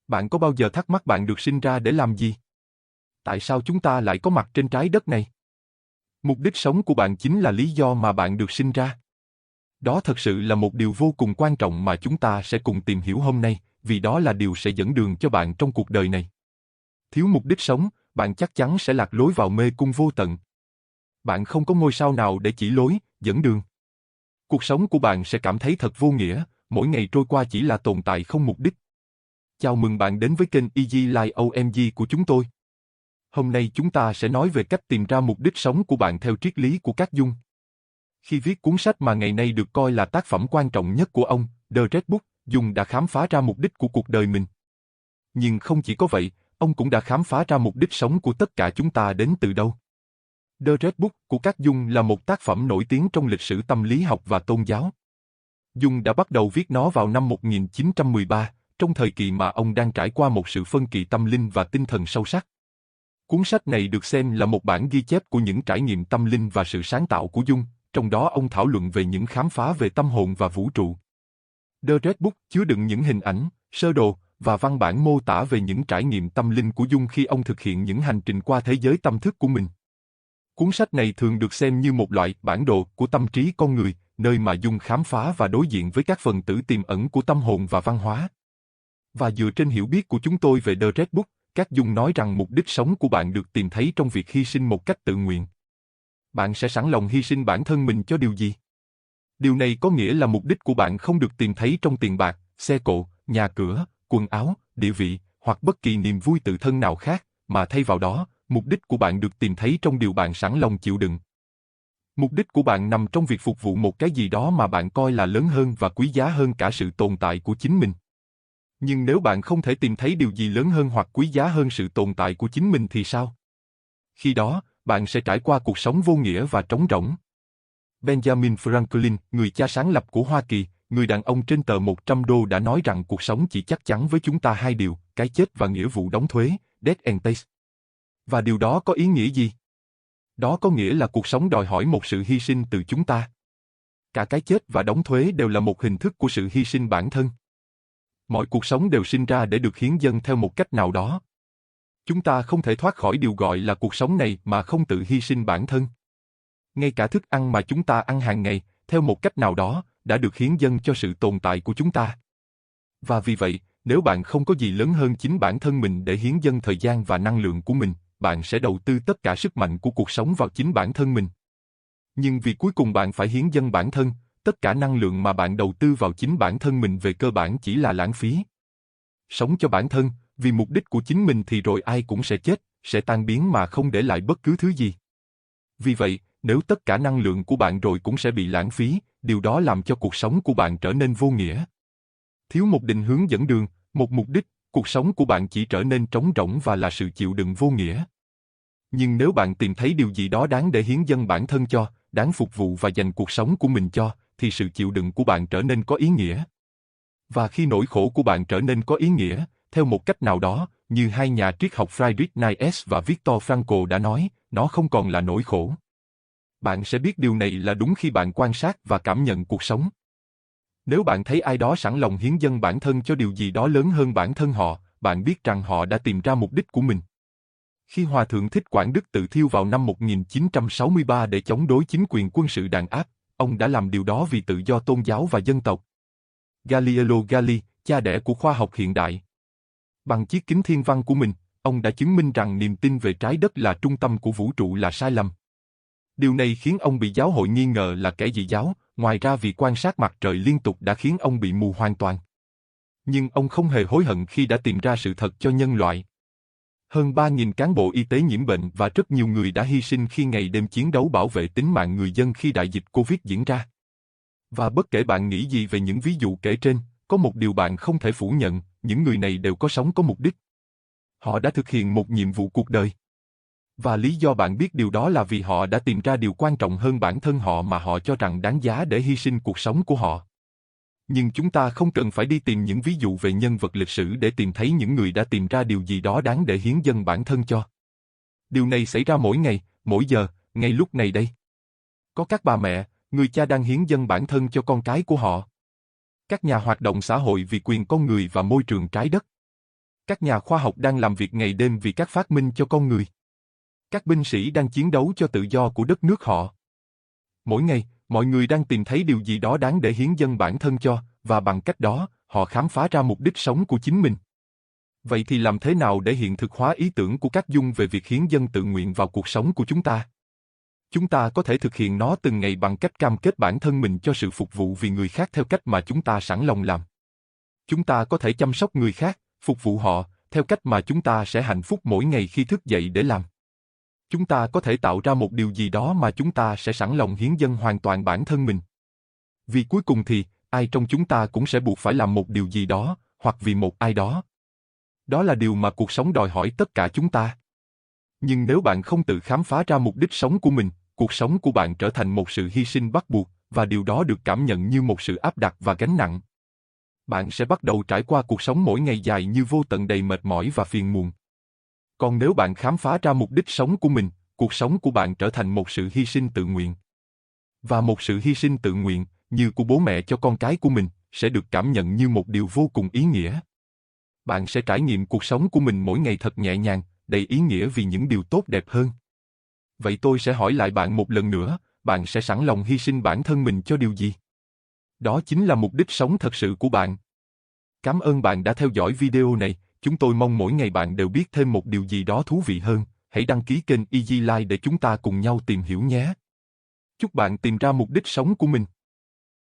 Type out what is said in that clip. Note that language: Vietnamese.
Bạn có bao giờ thắc mắc bạn được sinh ra để làm gì? Tại sao chúng ta lại có mặt trên trái đất này? Mục đích sống của bạn chính là lý do mà bạn được sinh ra. Đó thật sự là một điều vô cùng quan trọng mà chúng ta sẽ cùng tìm hiểu hôm nay, vì đó là điều sẽ dẫn đường cho bạn trong cuộc đời này. Thiếu mục đích sống, bạn chắc chắn sẽ lạc lối vào mê cung vô tận. Bạn không có ngôi sao nào để chỉ lối, dẫn đường. Cuộc sống của bạn sẽ cảm thấy thật vô nghĩa, mỗi ngày trôi qua chỉ là tồn tại không mục đích. Chào mừng bạn đến với kênh Easy Life OMG của chúng tôi. Hôm nay chúng ta sẽ nói về cách tìm ra mục đích sống của bạn theo triết lý của Các Jung. Khi viết cuốn sách mà ngày nay được coi là tác phẩm quan trọng nhất của ông, The Red Book, Jung đã khám phá ra mục đích của cuộc đời mình. Nhưng không chỉ có vậy, ông cũng đã khám phá ra mục đích sống của tất cả chúng ta đến từ đâu. The Red Book của Các Jung là một tác phẩm nổi tiếng trong lịch sử tâm lý học và tôn giáo. Jung đã bắt đầu viết nó vào năm 1913, trong thời kỳ mà ông đang trải qua một sự phân kỳ tâm linh và tinh thần sâu sắc. Cuốn sách này được xem là một bản ghi chép của những trải nghiệm tâm linh và sự sáng tạo của Jung, trong đó ông thảo luận về những khám phá về tâm hồn và vũ trụ. The Red Book chứa đựng những hình ảnh, sơ đồ và văn bản mô tả về những trải nghiệm tâm linh của Jung khi ông thực hiện những hành trình qua thế giới tâm thức của mình. Cuốn sách này thường được xem như một loại bản đồ của tâm trí con người, nơi mà Jung khám phá và đối diện với các phần tử tiềm ẩn của tâm hồn và văn hóa. Và dựa trên hiểu biết của chúng tôi về The Red Book, Các Jung nói rằng mục đích sống của bạn được tìm thấy trong việc hy sinh một cách tự nguyện. Bạn sẽ sẵn lòng hy sinh bản thân mình cho điều gì? Điều này có nghĩa là mục đích của bạn không được tìm thấy trong tiền bạc, xe cộ, nhà cửa, quần áo, địa vị, hoặc bất kỳ niềm vui tự thân nào khác, mà thay vào đó, mục đích của bạn được tìm thấy trong điều bạn sẵn lòng chịu đựng. Mục đích của bạn nằm trong việc phục vụ một cái gì đó mà bạn coi là lớn hơn và quý giá hơn cả sự tồn tại của chính mình. Nhưng nếu bạn không thể tìm thấy điều gì lớn hơn hoặc quý giá hơn sự tồn tại của chính mình thì sao? Khi đó, bạn sẽ trải qua cuộc sống vô nghĩa và trống rỗng. Benjamin Franklin, người cha sáng lập của Hoa Kỳ, người đàn ông trên tờ 100 đô đã nói rằng cuộc sống chỉ chắc chắn với chúng ta hai điều, cái chết và nghĩa vụ đóng thuế, death and tax. Và điều đó có ý nghĩa gì? Đó có nghĩa là cuộc sống đòi hỏi một sự hy sinh từ chúng ta. Cả cái chết và đóng thuế đều là một hình thức của sự hy sinh bản thân. Mọi cuộc sống đều sinh ra để được hiến dâng theo một cách nào đó. Chúng ta không thể thoát khỏi điều gọi là cuộc sống này mà không tự hy sinh bản thân. Ngay cả thức ăn mà chúng ta ăn hàng ngày, theo một cách nào đó, đã được hiến dâng cho sự tồn tại của chúng ta. Và vì vậy, nếu bạn không có gì lớn hơn chính bản thân mình để hiến dâng thời gian và năng lượng của mình, bạn sẽ đầu tư tất cả sức mạnh của cuộc sống vào chính bản thân mình. Nhưng vì cuối cùng bạn phải hiến dâng bản thân, tất cả năng lượng mà bạn đầu tư vào chính bản thân mình về cơ bản chỉ là lãng phí. Sống cho bản thân, vì mục đích của chính mình thì rồi ai cũng sẽ chết, sẽ tan biến mà không để lại bất cứ thứ gì. Vì vậy, nếu tất cả năng lượng của bạn rồi cũng sẽ bị lãng phí, điều đó làm cho cuộc sống của bạn trở nên vô nghĩa. Thiếu một định hướng dẫn đường, một mục đích, cuộc sống của bạn chỉ trở nên trống rỗng và là sự chịu đựng vô nghĩa. Nhưng nếu bạn tìm thấy điều gì đó đáng để hiến dâng bản thân cho, đáng phục vụ và dành cuộc sống của mình cho, thì sự chịu đựng của bạn trở nên có ý nghĩa. Và khi nỗi khổ của bạn trở nên có ý nghĩa, theo một cách nào đó, như hai nhà triết học Friedrich Nietzsche và Viktor Frankl đã nói, nó không còn là nỗi khổ. Bạn sẽ biết điều này là đúng khi bạn quan sát và cảm nhận cuộc sống. Nếu bạn thấy ai đó sẵn lòng hiến dâng bản thân cho điều gì đó lớn hơn bản thân họ, bạn biết rằng họ đã tìm ra mục đích của mình. Khi Hòa thượng Thích Quảng Đức tự thiêu vào năm 1963 để chống đối chính quyền quân sự đàn áp, ông đã làm điều đó vì tự do tôn giáo và dân tộc. Galileo Galilei, cha đẻ của khoa học hiện đại. Bằng chiếc kính thiên văn của mình, ông đã chứng minh rằng niềm tin về trái đất là trung tâm của vũ trụ là sai lầm. Điều này khiến ông bị giáo hội nghi ngờ là kẻ dị giáo, ngoài ra vì quan sát mặt trời liên tục đã khiến ông bị mù hoàn toàn. Nhưng ông không hề hối hận khi đã tìm ra sự thật cho nhân loại. Hơn 3.000 cán bộ y tế nhiễm bệnh và rất nhiều người đã hy sinh khi ngày đêm chiến đấu bảo vệ tính mạng người dân khi đại dịch Covid diễn ra. Và bất kể bạn nghĩ gì về những ví dụ kể trên, có một điều bạn không thể phủ nhận, những người này đều có sống có mục đích. Họ đã thực hiện một nhiệm vụ cuộc đời. Và lý do bạn biết điều đó là vì họ đã tìm ra điều quan trọng hơn bản thân họ mà họ cho rằng đáng giá để hy sinh cuộc sống của họ. Nhưng chúng ta không cần phải đi tìm những ví dụ về nhân vật lịch sử để tìm thấy những người đã tìm ra điều gì đó đáng để hiến dâng bản thân cho. Điều này xảy ra mỗi ngày, mỗi giờ, ngay lúc này đây. Có các bà mẹ, người cha đang hiến dâng bản thân cho con cái của họ. Các nhà hoạt động xã hội vì quyền con người và môi trường trái đất. Các nhà khoa học đang làm việc ngày đêm vì các phát minh cho con người. Các binh sĩ đang chiến đấu cho tự do của đất nước họ. Mỗi ngày, mọi người đang tìm thấy điều gì đó đáng để hiến dâng bản thân cho, và bằng cách đó, họ khám phá ra mục đích sống của chính mình. Vậy thì làm thế nào để hiện thực hóa ý tưởng của các Dung về việc hiến dâng tự nguyện vào cuộc sống của chúng ta? Chúng ta có thể thực hiện nó từng ngày bằng cách cam kết bản thân mình cho sự phục vụ vì người khác theo cách mà chúng ta sẵn lòng làm. Chúng ta có thể chăm sóc người khác, phục vụ họ, theo cách mà chúng ta sẽ hạnh phúc mỗi ngày khi thức dậy để làm. Chúng ta có thể tạo ra một điều gì đó mà chúng ta sẽ sẵn lòng hiến dâng hoàn toàn bản thân mình. Vì cuối cùng thì, ai trong chúng ta cũng sẽ buộc phải làm một điều gì đó, hoặc vì một ai đó. Đó là điều mà cuộc sống đòi hỏi tất cả chúng ta. Nhưng nếu bạn không tự khám phá ra mục đích sống của mình, cuộc sống của bạn trở thành một sự hy sinh bắt buộc, và điều đó được cảm nhận như một sự áp đặt và gánh nặng. Bạn sẽ bắt đầu trải qua cuộc sống mỗi ngày dài như vô tận đầy mệt mỏi và phiền muộn. Còn nếu bạn khám phá ra mục đích sống của mình, cuộc sống của bạn trở thành một sự hy sinh tự nguyện. Và một sự hy sinh tự nguyện, như của bố mẹ cho con cái của mình, sẽ được cảm nhận như một điều vô cùng ý nghĩa. Bạn sẽ trải nghiệm cuộc sống của mình mỗi ngày thật nhẹ nhàng, đầy ý nghĩa vì những điều tốt đẹp hơn. Vậy tôi sẽ hỏi lại bạn một lần nữa, bạn sẽ sẵn lòng hy sinh bản thân mình cho điều gì? Đó chính là mục đích sống thật sự của bạn. Cảm ơn bạn đã theo dõi video này, chúng tôi mong mỗi ngày bạn đều biết thêm một điều gì đó thú vị hơn. Hãy đăng ký kênh Easy Life để chúng ta cùng nhau tìm hiểu nhé. Chúc bạn tìm ra mục đích sống của mình.